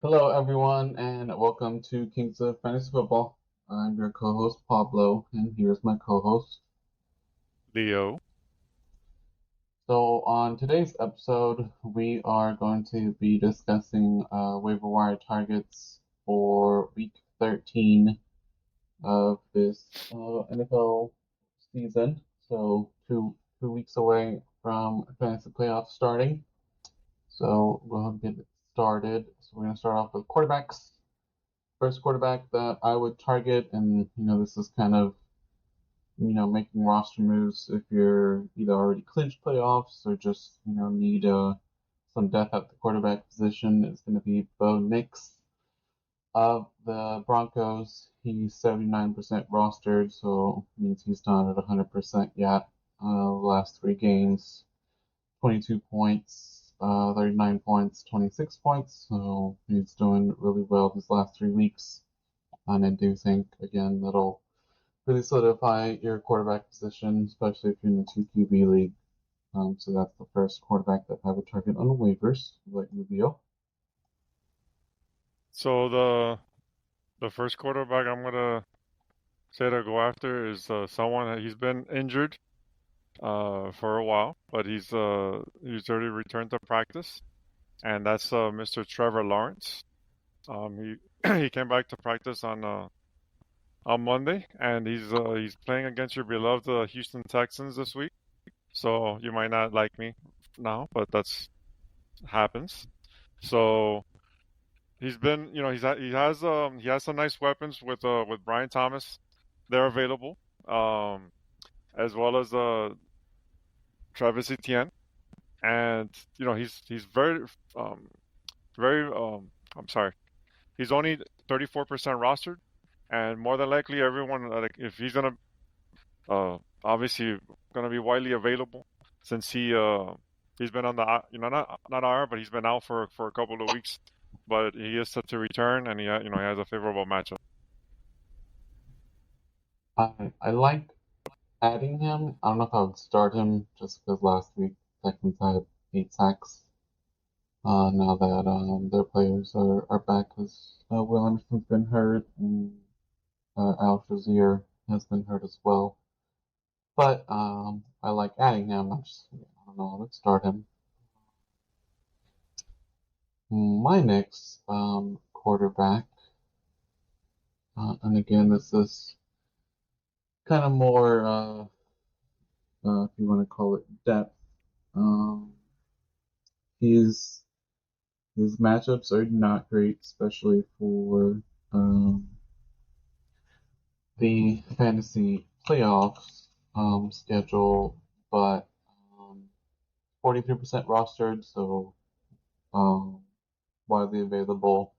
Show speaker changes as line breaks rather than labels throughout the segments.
Hello, everyone, and welcome to Kings of Fantasy Football. I'm your co-host Pablo, and here's my co-host.
Leo.
So, on today's episode, we are going to be discussing waiver wire targets for Week 13 of this NFL season. So, two weeks away from fantasy playoffs starting. So, we'll get it started. So, we're going to start off with quarterbacks. First quarterback that I would target, and this is kind of making roster moves if you're either already clinched playoffs or just need some depth at the quarterback position. Is going to be Bo Nix of the Broncos. He's 79% rostered, so means he's not at 100% yet. Last three games, 22 points, 39 points, 26 points. So he's doing really well these last 3 weeks. And I do think, again, that'll really solidify your quarterback position, especially if you're in a 2 QB league. So that's the first quarterback that I would target on the waivers, like Rubio.
So the first quarterback I'm gonna say to go after is someone that he's been injured for a while, but he's already returned to practice, and that's Mr. Trevor Lawrence. He he came back to practice on Monday, and he's playing against your beloved Houston Texans this week. So you might not like me now, but that's happens. So he's been, he has some nice weapons with Brian Thomas. They're available, um, as well as Travis Etienne, and he's um very I'm sorry, he's only 34% rostered, and more than likely everyone like if he's gonna obviously gonna be widely available since he's been on the not IR, but he's been out for a couple of weeks, but he is set to return, and he has a favorable matchup.
I like adding him. I don't know if I would start him just because last week Texans had 8 sacks. Now that their players are back because Will Anderson's been hurt and Al Shazier has been hurt as well. But I like adding him. I don't know, let's start him. My next quarterback, and again, this is kind of more, if you want to call it depth. Um, his his matchups are not great, especially for um, the fantasy playoffs schedule. But 43% rostered, so um, widely available.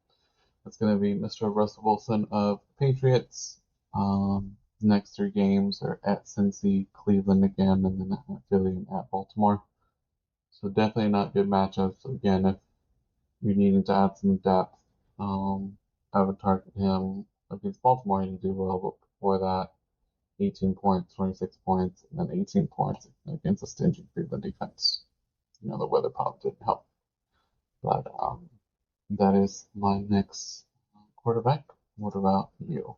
It's going to be Mr. Russell Wilson of the Patriots. Next 3 games are at Cincy, Cleveland again, and then at Philly and at Baltimore. So definitely not good matchups. Again, if you're needing to add some depth, I would target him against Baltimore to do well. But before that, 18 points, 26 points, and then 18 points against a stingy Cleveland defense. The weather probably didn't help. But that is my next quarterback. What about you?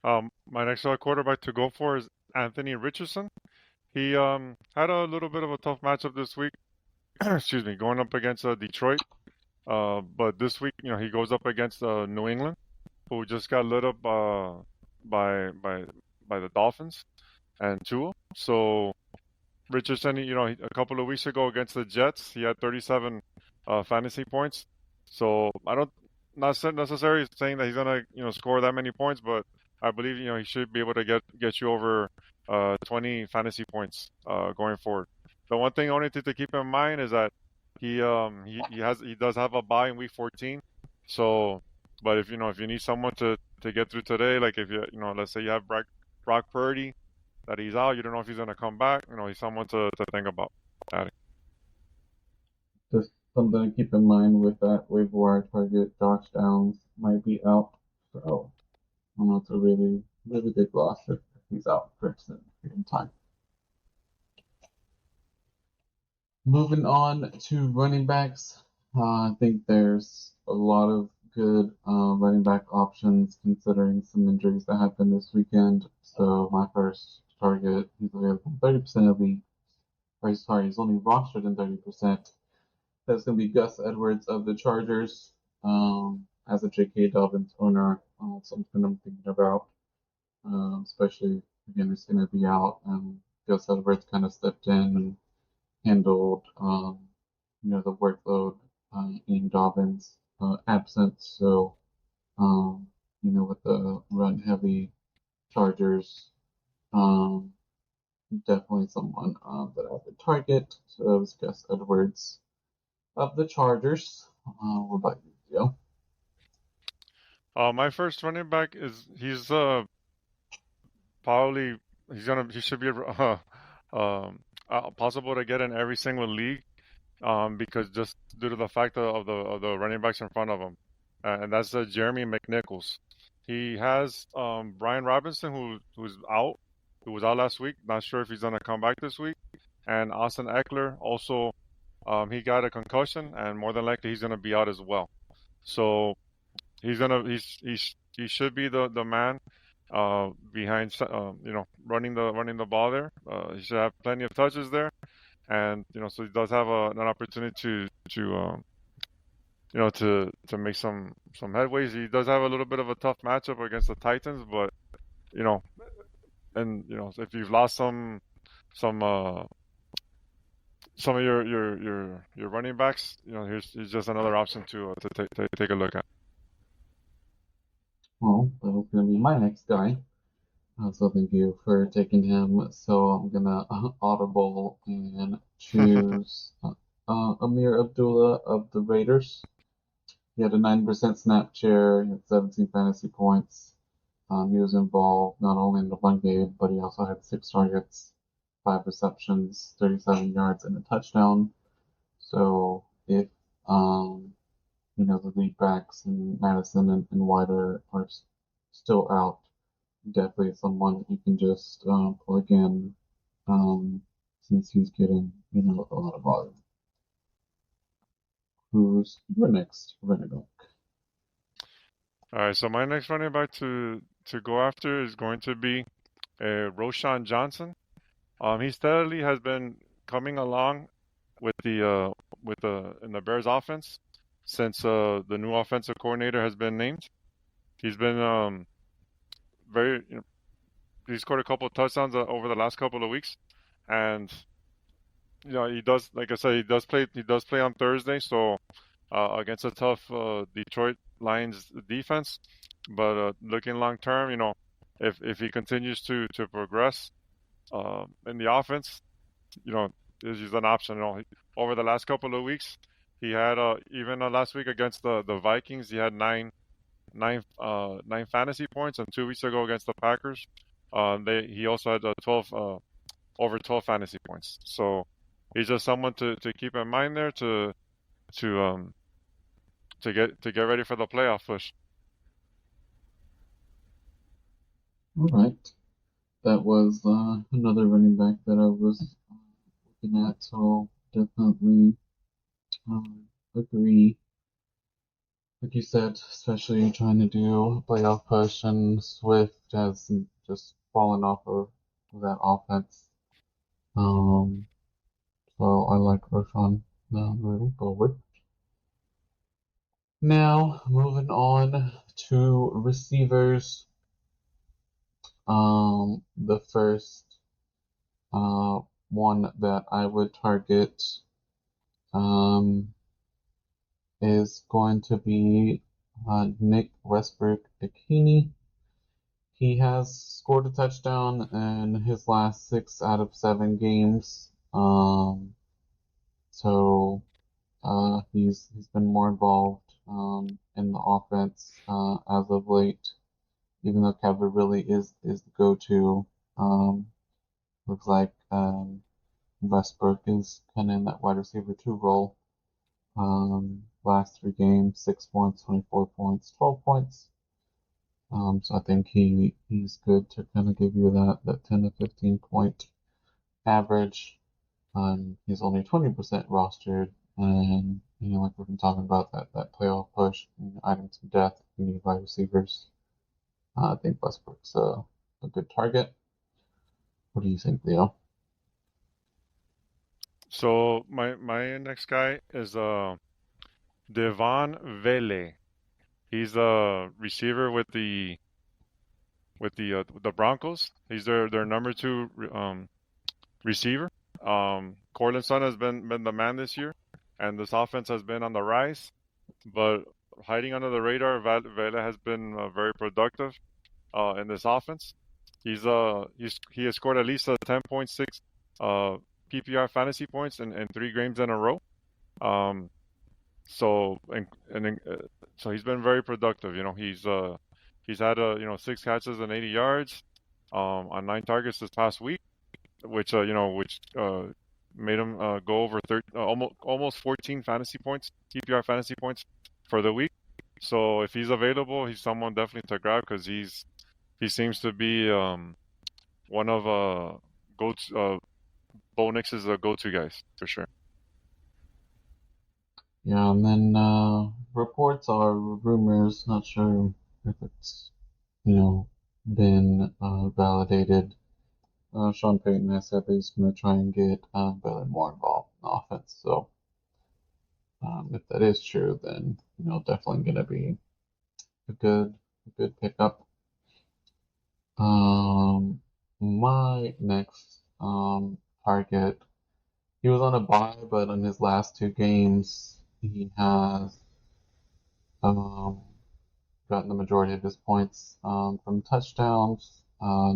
My next quarterback to go for is Anthony Richardson. He had a little bit of a tough matchup this week. Excuse me, going up against Detroit. But this week, he goes up against New England, who just got lit up by by by the Dolphins and Tua. So Richardson, a couple of weeks ago against the Jets, he had 37 fantasy points. So I don't not necessarily saying that he's gonna score that many points, but I believe he should be able to get you over 20 fantasy points going forward. The one thing only to keep in mind is that he does have a bye in week 14. So, but if you need someone to get through today, like if let's say you have Brock Purdy that he's out. You don't know if he's going to come back. He's someone to think about adding.
Just something to keep in mind with that waiver wire target. Josh Downs might be out, so I don't know. It's a really, really big loss if he's out for extended period of time. Moving on to running backs, I think there's a lot of good running back options considering some injuries that happened this weekend. So my first target, he's available in 30% of league. Or sorry, he's only rostered in 30%. That's going to be Gus Edwards of the Chargers. As a J.K. Dobbins owner, something I'm thinking about, especially again, he's going to be out. Gus Edwards kind of stepped in and handled, the workload in Dobbins' absence. So, with the run-heavy Chargers, um, definitely someone that I would target. So that was Gus Edwards of the Chargers. What about you, Joe?
My first running back is probably he should be possible to get in every single league. Because just due to the fact of the running backs in front of him, and that's Jeremy McNichols. He has Brian Robinson who's out, who was out last week. Not sure if he's gonna come back this week. And Austin Eckler also, he got a concussion, and more than likely he's gonna be out as well. So he should be the man behind running the ball there. He should have plenty of touches there, and so he does have an opportunity to make some headways. He does have a little bit of a tough matchup against the Titans, but you know, if you've lost some some of your running backs, here's just another option to take a look at.
Well, that was going to be my next guy. So thank you for taking him. So I'm gonna audible and choose Amir Abdullah of the Raiders. He had a 9% snap share. He had 17 fantasy points. He was involved not only in the run game, but he also had 6 targets, 5 receptions, 37 yards, and a touchdown. So if the lead backs and Madison and White are still out, definitely someone you can just plug in since he's getting a lot of volume. Who's your next running back?
All right, so my next running back to go after is going to be Roshan Johnson. He steadily has been coming along in the Bears offense since the new offensive coordinator has been named. He's been very he scored a couple of touchdowns over the last couple of weeks, and he does, like I said, he does play on Thursday, so against a tough Detroit Lions defense. But looking long term, if he continues to progress in the offense, this is an option. Over the last couple of weeks, he had even last week against the Vikings, he had nine fantasy points, and 2 weeks ago against the Packers, he also had 12 over 12 fantasy points. So he's just someone to keep in mind there to um to get ready for the playoff push.
All right, that was another running back that I was looking at, so definitely agree. Like you said, especially trying to do a playoff push, and Swift has just fallen off of that offense. Um, so I like Roshan moving forward. Now, moving on to receivers. The first one that I would target um, is going to be Nick Westbrook-Ikhine. He has scored a touchdown in his last 6 out of 7 games. So he's been more involved in the offense as of late, even though Kevin really is the go-to. Looks like Westbrook is kind of in that wide receiver 2 role. Last 3 games, 6 points, 24 points, 12 points. So I think he's good to kind of give you that 10 to 15 point average. He's only 20% rostered, and like we've been talking about that playoff push. items of death. You need wide receivers. I think Westbrook's a good target. What do you think, Leo?
So my next guy is Devon Vele. He's a receiver with the Broncos. He's their number two receiver. Cortland Sutton has been the man this year, and this offense has been on the rise. But hiding under the radar, Vela has been very productive in this offense. He has scored at least 10.6 PPR fantasy points in 3 games in a row. Um, so he's been very productive. He's had 6 catches and 80 yards on 9 targets this past week, which made him go over almost 14 fantasy points, PPR fantasy points for the week. So if he's available, he's someone definitely to grab because he seems to be one of Bo Nix's go-to guys for sure.
Yeah, and then reports are rumors. Not sure if it's been validated. Sean Payton has said that he's going to try and get Belen more involved in the offense. So if that is true, then definitely going to be a good pickup. My next target, he was on a bye, but in his last 2 games, he has um, gotten the majority of his points from touchdowns.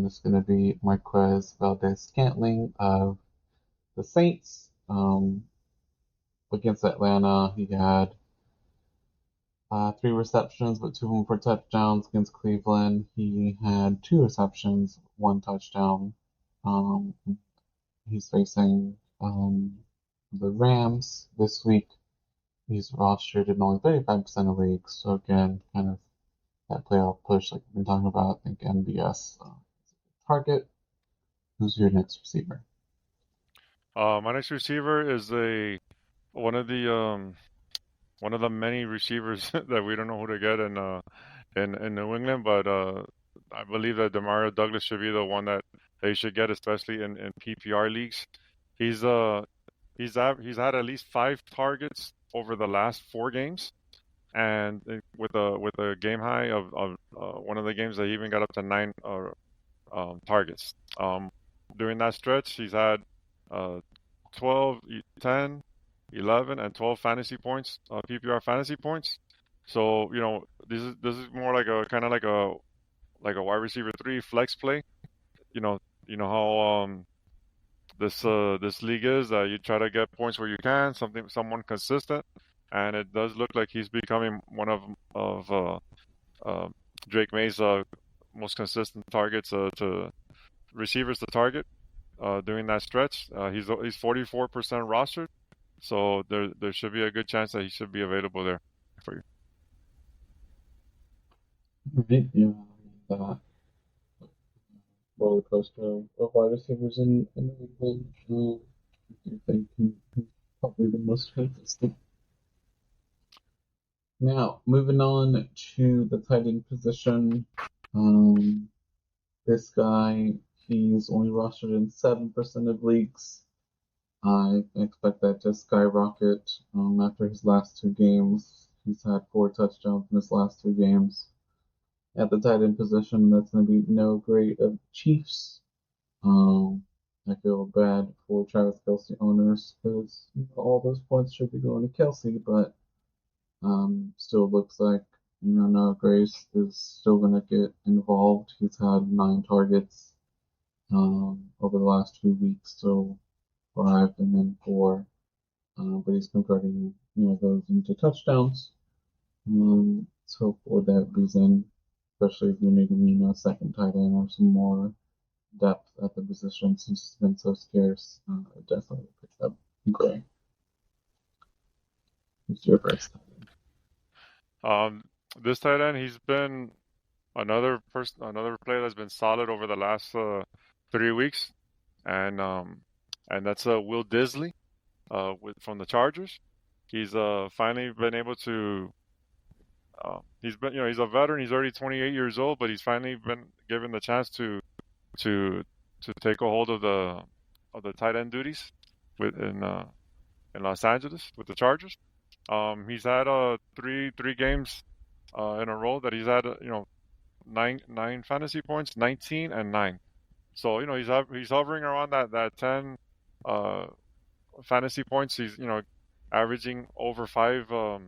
This is going to be Marquez Valdez-Scantling of the Saints. Against Atlanta, he had 3 receptions, but 2 of them for touchdowns. Against Cleveland, he had 2 receptions, 1 touchdown. He's facing the Rams this week. He's rostered in only 35% of leagues. So again, kind of that playoff push like we've been talking about. I think MBS target. Who's your next receiver?
My next receiver is one of the one of the many receivers that we don't know who to get in New England, but I believe that Demario Douglas should be the one that they should get, especially in PPR leagues. He's he's had at least 5 targets over the last 4 games, and with a game high of one of the games that he even got up to 9 targets. During that stretch, he's had uh, 12, 10, 11, and 12 fantasy points, PPR fantasy points. So this is more like a kind of like a wide receiver 3 flex play. You know how this league is that you try to get points where you can, someone consistent, and it does look like he's becoming one of uh, Drake May's most consistent targets to receivers to target during that stretch. He's 44% rostered, so there should be a good chance that he should be available there for you.
Right, yeah, that roller coaster of wide receivers in New England. I think he's probably the most consistent. Now, moving on to the tight end position. Um, this guy, he's only rostered in 7% of leagues. I expect that to skyrocket after his last 2 games. He's had 4 touchdowns in his last 2 games. At the tight end position, that's going to be no great of Chiefs. I feel bad for Travis Kelce owners because all those points should be going to Kelce, but still looks like Noah Grace is still going to get involved. He's had 9 targets over the last 2 weeks, so 5 and then 4, but he's converting those into touchdowns. So for that reason, especially if you're needing a second tight end or some more depth at the position since it's been so scarce, it definitely picks up Gray. Who's your first tight end?
This tight end, he's been another player that's been solid over the last 3 weeks, and that's Will Disley, from the Chargers. He's finally been able to he's been, he's a veteran. He's already 28 years old, but he's finally been given the chance to to take a hold of the tight end duties with in Los Angeles with the Chargers. He's had three games in a row that he's had nine fantasy points, 19 and 9. So he's hovering around that 10 uh, fantasy points. He's averaging over 5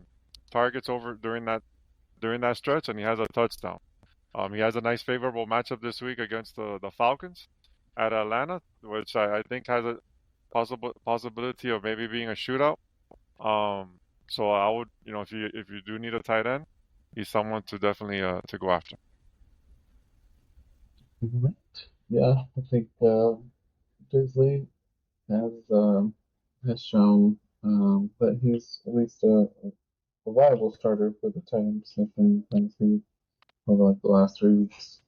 targets over during that stretch, and he has a touchdown. He has a nice favorable matchup this week against the Falcons at Atlanta, which I think has a possibility of maybe being a shootout. So I would, if you do need a tight end, he's someone to definitely to go after.
Right. Yeah, I think Disley has shown that he's at least a viable starter for the Titans in fantasy over like the last 3 weeks.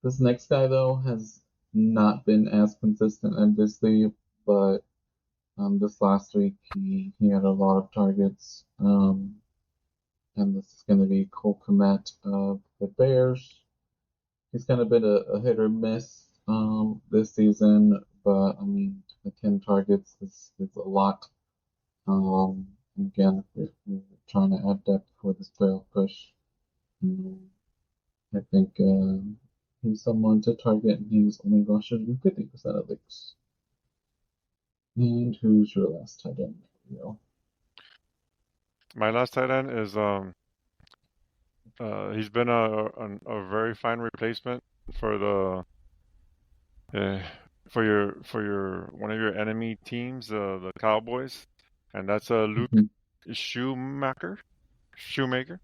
This next guy though has not been as consistent as Disley, but this last week he had a lot of targets. And this is going to be Cole Kmet of the Bears. He's kind of been a hit or miss this season, but I mean, 10 targets is a lot. Again, if we're trying to add depth for this playoff push, I think he's someone to target, and he's only rostered in 50% of leagues. And who's your last tight end?
My last tight end is he's been a very fine replacement for the uh, for your one of your enemy teams, the Cowboys, and that's Luke Schumacher. Shoemaker.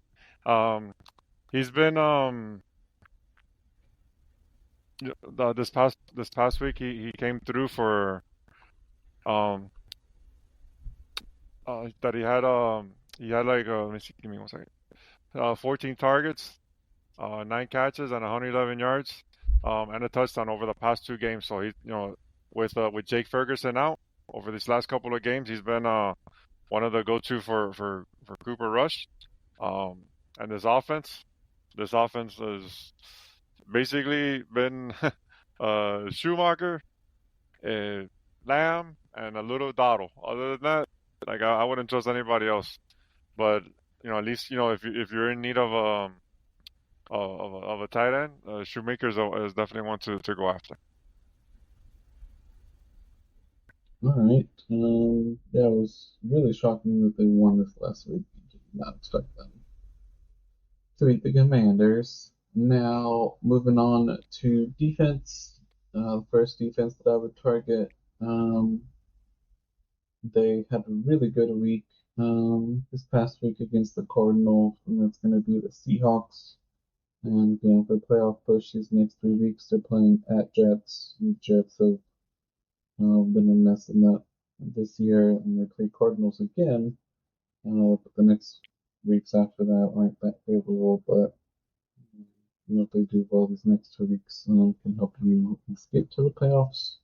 Um, he's been this past week he came through for um that he had like let me see, give me 1 second. 14 targets, 9 catches, and 111 yards, and a touchdown over the past 2 games. So he, with Jake Ferguson out over these last couple of games, he's been one of the go-to for Cooper Rush. And this offense has basically been Schumacher, Lamb, and a little Dottle. Other than that, like I wouldn't trust anybody else. But at least if you're in need of of a tight end, Shoemaker is definitely one to go after.
All right. Yeah, it was really shocking that they won this last week. I did not expect them to beat the Commanders. Now, moving on to defense. The first defense that I would target. They had a really good week this past week against the Cardinals, and that's going to be the Seahawks. And for playoff push these next 3 weeks, they're playing at Jets. The Jets have been a mess in that this year, and they play Cardinals again. But the next weeks after that aren't that favorable. But if they do well these next 2 weeks, can help you get to the playoffs.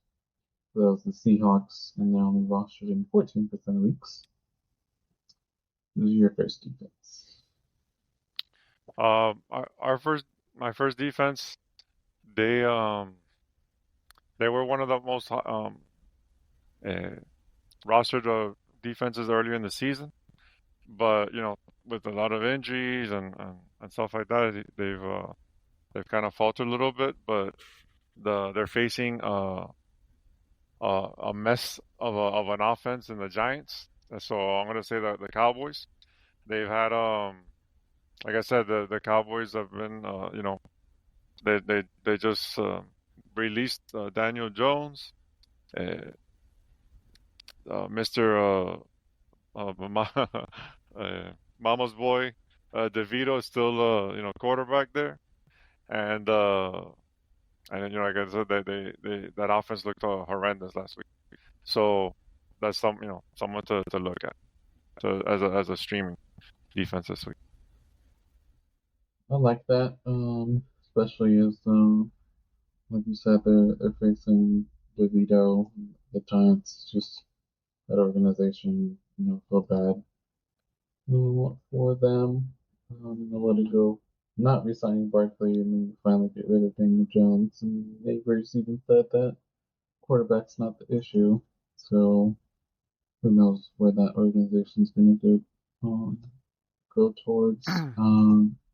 So that was the Seahawks, and they're only rostered in 14% of leagues. Who's your first defense?
My first defense, they they were one of the most uh, rostered defenses earlier in the season, but with a lot of injuries and stuff like that, they've kind of faltered a little bit. But they're facing a mess of an offense in the Giants. So I'm gonna say that the Cowboys, they've had like I said, the Cowboys have been they just released Daniel Jones, uh, Mr. Mama's boy, DeVito is still quarterback there, and like I said, that offense looked horrendous last week. So that's someone to look at as a streaming defense this week.
I like that, especially as like you said, they're facing DeVito, the Giants. Just that organization, feel bad for them. let it go, not resigning Barkley, and then finally get rid of Daniel Jones. And neighbors even said that quarterback's not the issue. So who knows where that organization's going to go towards.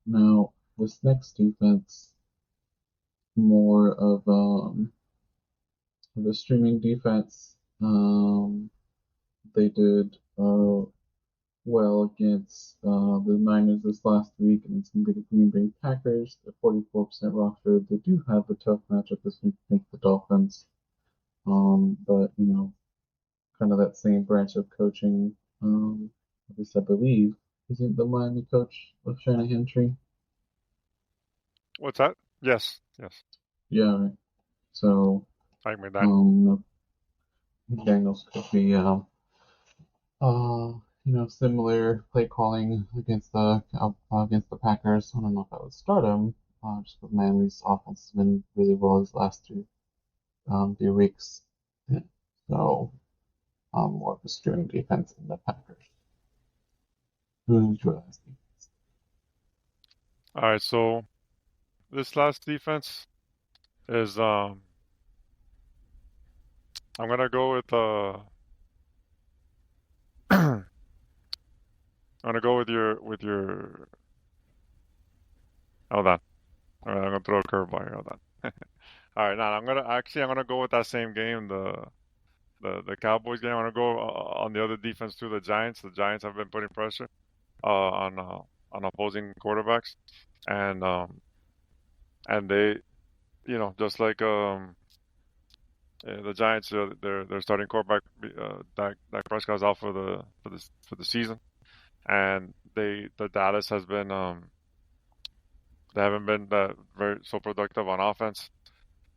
Now, this next defense, more of a streaming defense. They did well against the Niners this last week, and it's going to be the Green Bay Packers. They're 44% roster. They do have a tough matchup this week against the Dolphins. But kind of that same branch of coaching. At least I believe isn't the Miami coach of Shanahan tree.
What's that? Yes, yes.
Yeah, right. So
Like McDaniel.
um, Daniels could be similar play calling against the Packers. I don't know if I would start him. Just because Miami's offense has been really well these last few weeks. Yeah. So more of a streaming defense than the Packers. Who's your last defense?
All right, so this last defense is I'm gonna go with I'm gonna go with your hold on. All right, I'm gonna throw a curveball here. Hold on. All right, now I'm gonna go with that same game, the Cowboys game. I'm gonna go on the other defense too, the Giants. The Giants have been putting pressure on opposing quarterbacks, and they, just like the Giants, their starting quarterback, Dak Prescott's out for the season, and the Dallas has been they haven't been that very so productive on offense,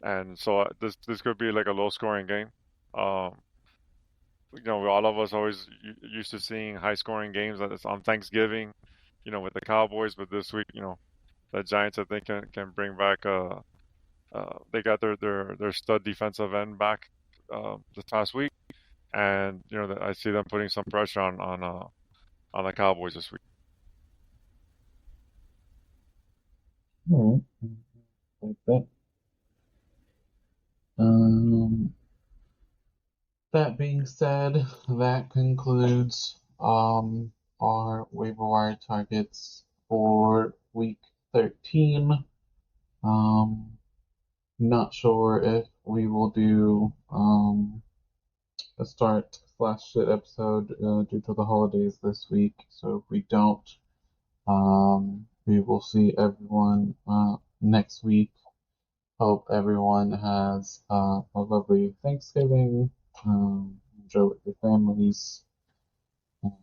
and so this could be like a low scoring game. Um, all of us always used to seeing high scoring games that it's on Thanksgiving, with the Cowboys, but this week, the Giants I think can bring back they got their stud defensive end back this past week, and I see them putting some pressure on the Cowboys this week.
All right, like that. Um, that being said, that concludes our waiver wire targets for week 13. Um, Not sure if we will do a start slash shit episode due to the holidays this week. So if we don't, we will see everyone next week. Hope everyone has a lovely Thanksgiving. Enjoy with your families. And,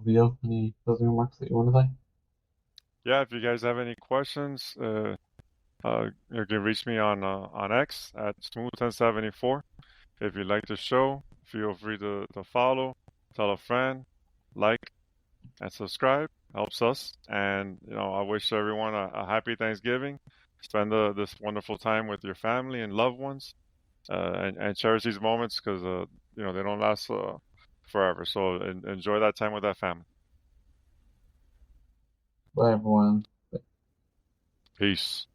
Leo, any closing remarks that you want to say?
Yeah, if you guys have any questions, you can reach me on X at Smooth1074. If you like the show, feel free to follow, tell a friend, like, and subscribe. Helps us. And I wish everyone a happy Thanksgiving. Spend this wonderful time with your family and loved ones, and cherish these moments because they don't last forever. So enjoy that time with that family.
Bye, everyone.
Peace.